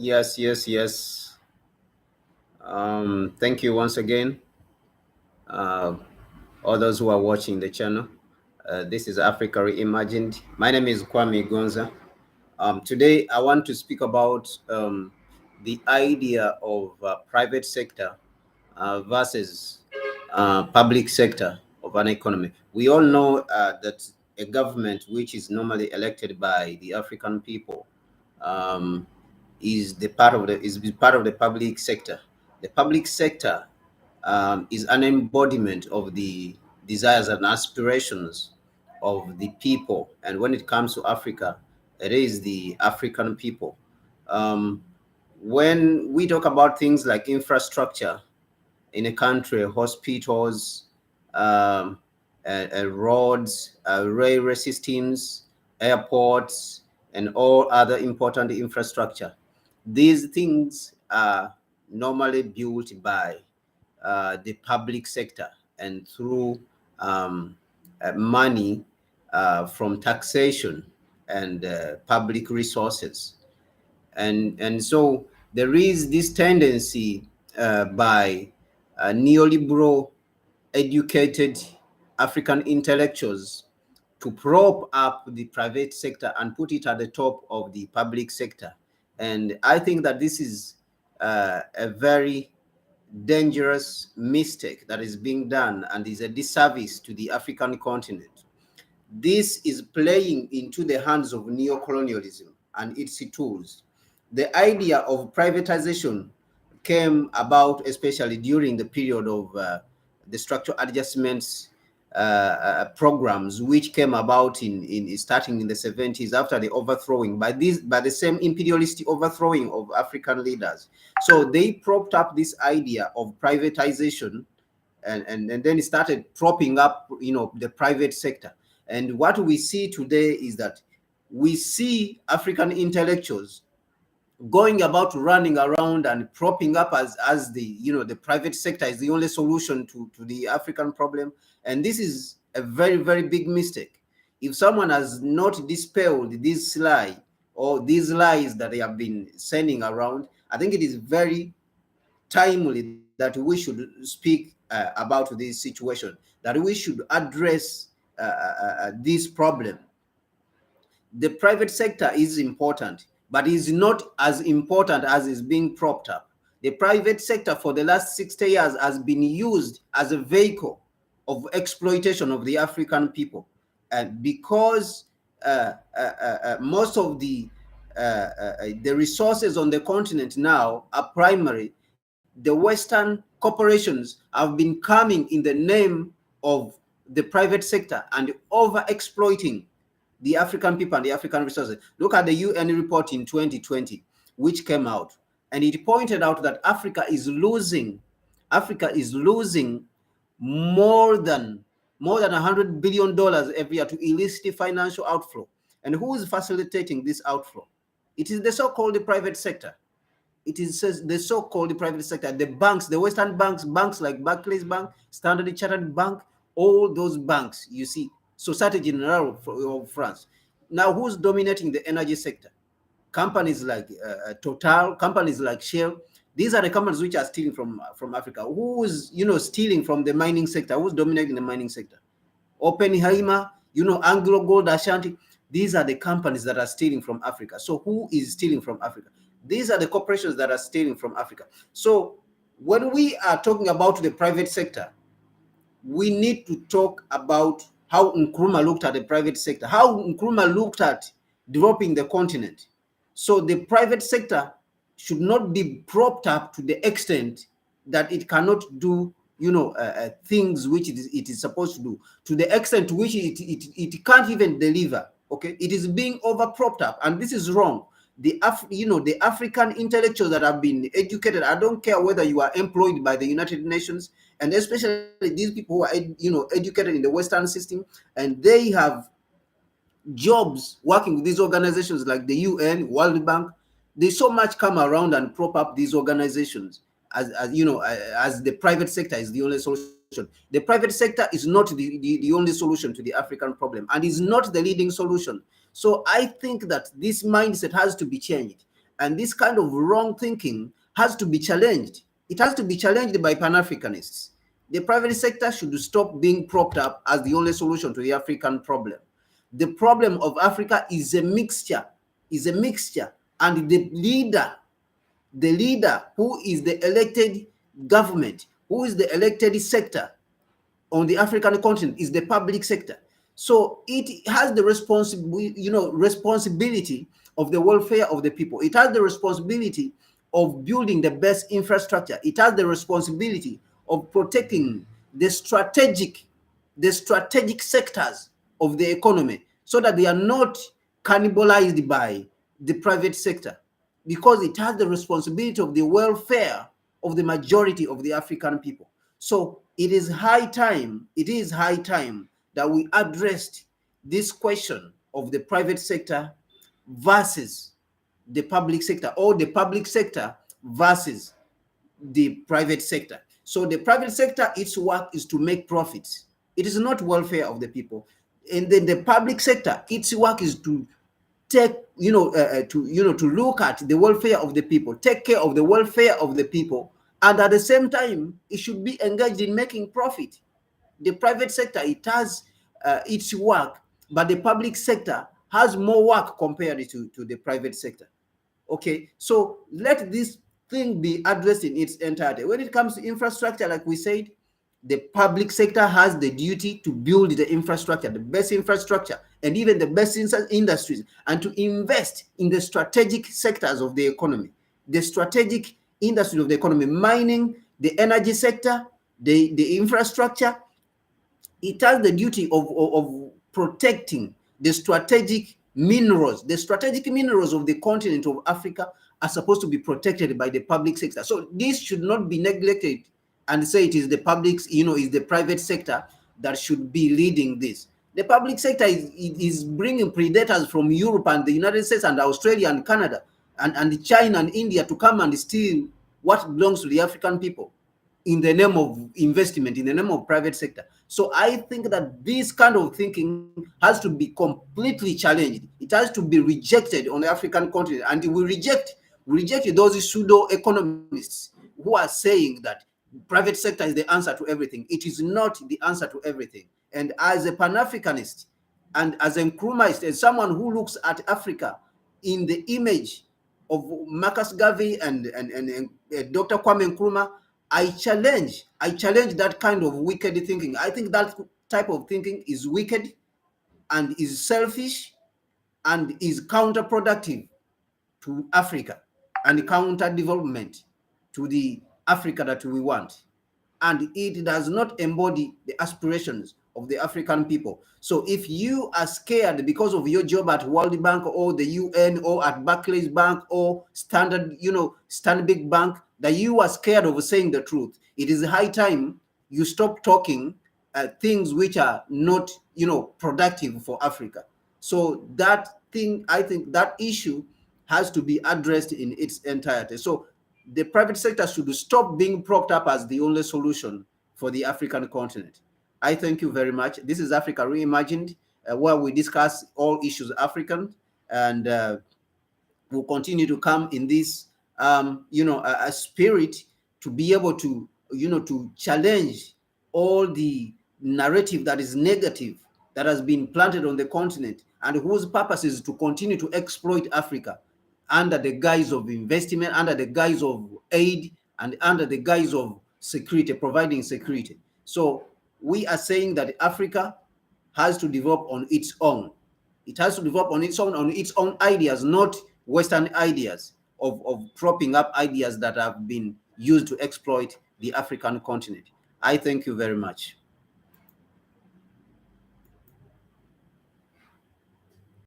Yes, yes, yes. Thank you once again, uh, all those who are watching the channel. This is Africa Reimagined. My name is Kwame Gonza. Today, I want to speak about the idea of private sector versus public sector of an economy. We all know that a government which is normally elected by the African people um, is part of the public sector. The public sector is an embodiment of the desires and aspirations of the people. And when it comes to Africa, it is the African people. Um, when we talk about things like infrastructure in a country, hospitals, um, roads, railway systems, airports, and all other important infrastructure. These things are normally built by the public sector and through money from taxation and public resources. And so there is this tendency by neoliberal educated African intellectuals to prop up the private sector and put it at the top of the public sector. And I think that this is a very dangerous mistake that is being done and is a disservice to the African continent. This is playing into the hands of neocolonialism and its tools. The idea of privatization came about especially during the period of the structural adjustments programs, which came about in starting in the 70s after the overthrowing by the same imperialistic overthrowing of African leaders. So they propped up this idea of privatization, and then it started propping up, the private sector. And what we see today is that we see African intellectuals going about running around and propping up as the the private sector is the only solution to the African problem. And this is a very, very big mistake. If someone has not dispelled this lie or these lies that they have been sending around, I think it is very timely that we should speak about this situation, that we should address this problem. The private sector is important, but is not as important as is being propped up. The private sector for the last 60 years has been used as a vehicle of exploitation of the African people. And because most of the resources on the continent now are primary, the Western corporations have been coming in the name of the private sector and over exploiting the African people and the African resources. Look at the UN report in 2020, which came out, and it pointed out that Africa is losing more than $100 billion every year to illicit financial outflow. And who is facilitating this outflow? It is the so-called private sector. It is the so-called private sector, the banks, the Western banks, banks like Barclays Bank, Standard Chartered Bank, all those banks, you see, Societe Generale of France. Now, who's dominating the energy sector? Companies like Total, companies like Shell. These are the companies which are stealing from Africa. Who's stealing from the mining sector? Who's dominating the mining sector? Oppenheimer, Anglo Gold, Ashanti. These are the companies that are stealing from Africa. So who is stealing from Africa? These are the corporations that are stealing from Africa. So when we are talking about the private sector, we need to talk about how Nkrumah looked at the private sector, how Nkrumah looked at developing the continent. So the private sector should not be propped up to the extent that it cannot do things which it is supposed to do, to the extent to which it can't even deliver. Okay, it is being over propped up, and this is wrong. The African intellectuals that have been educated, I don't care whether you are employed by the United Nations, and especially these people who are educated in the Western system, and they have jobs working with these organizations like the UN, World Bank. They so much come around and prop up these organizations as the private sector is the only solution. The private sector is not the only solution to the African problem, and is not the leading solution. So I think that this mindset has to be changed. And this kind of wrong thinking has to be challenged. It has to be challenged by Pan-Africanists. The private sector should stop being propped up as the only solution to the African problem. The problem of Africa is a mixture, and the leader who is the elected government, who is the elected sector on the African continent is the public sector. So it has the responsibility of the welfare of the people. It has the responsibility of building the best infrastructure. It has the responsibility of protecting the strategic sectors of the economy so that they are not cannibalized by the private sector, because it has the responsibility of the welfare of the majority of the African people. So it is high time that we addressed this question of the private sector versus the public sector, or the public sector versus the private sector. So the private sector, its work is to make profits. It is not welfare of the people. And then the public sector, its work is to take, to look at the welfare of the people, take care of the welfare of the people, and at the same time, it should be engaged in making profit. The private sector, it has its work, but the public sector has more work compared to the private sector. Okay, so let this thing be addressed in its entirety. When it comes to infrastructure, like we said, the public sector has the duty to build the infrastructure, the best infrastructure, and even the best industries, and to invest in the strategic sectors of the economy, the strategic industry of the economy, mining, the energy sector, the infrastructure. It has the duty of protecting the strategic minerals. The strategic minerals of the continent of Africa are supposed to be protected by the public sector. So this should not be neglected and say it is the public, is the private sector that should be leading this. The public sector is bringing predators from Europe and the United States and Australia and Canada and China and India to come and steal what belongs to the African people in the name of investment, in the name of private sector. So I think that this kind of thinking has to be completely challenged. It has to be rejected on the African continent. And we reject those pseudo-economists who are saying that private sector is the answer to everything. It is not the answer to everything. And as a Pan-Africanist and as a Nkrumahist, as someone who looks at Africa in the image of Marcus Garvey and Dr. Kwame Nkrumah, I challenge that kind of wicked thinking. I think that type of thinking is wicked and is selfish and is counterproductive to Africa and counter development to the Africa that we want. And it does not embody the aspirations of the African people. So if you are scared because of your job at World Bank or the UN or at Barclays Bank or Stanbic Bank, that you are scared of saying the truth, it is high time you stop talking things which are not, productive for Africa. So that thing, I think that issue has to be addressed in its entirety. So the private sector should stop being propped up as the only solution for the African continent. I thank you very much. This is Africa Reimagined, where we discuss all issues African, and we'll continue to come in this, a spirit to be able to, to challenge all the narrative that is negative that has been planted on the continent and whose purpose is to continue to exploit Africa under the guise of investment, under the guise of aid, and under the guise of security, providing security. So we are saying that Africa has to develop on its own. It has to develop on its own ideas, not Western ideas of propping up ideas that have been used to exploit the African continent. I thank you very much.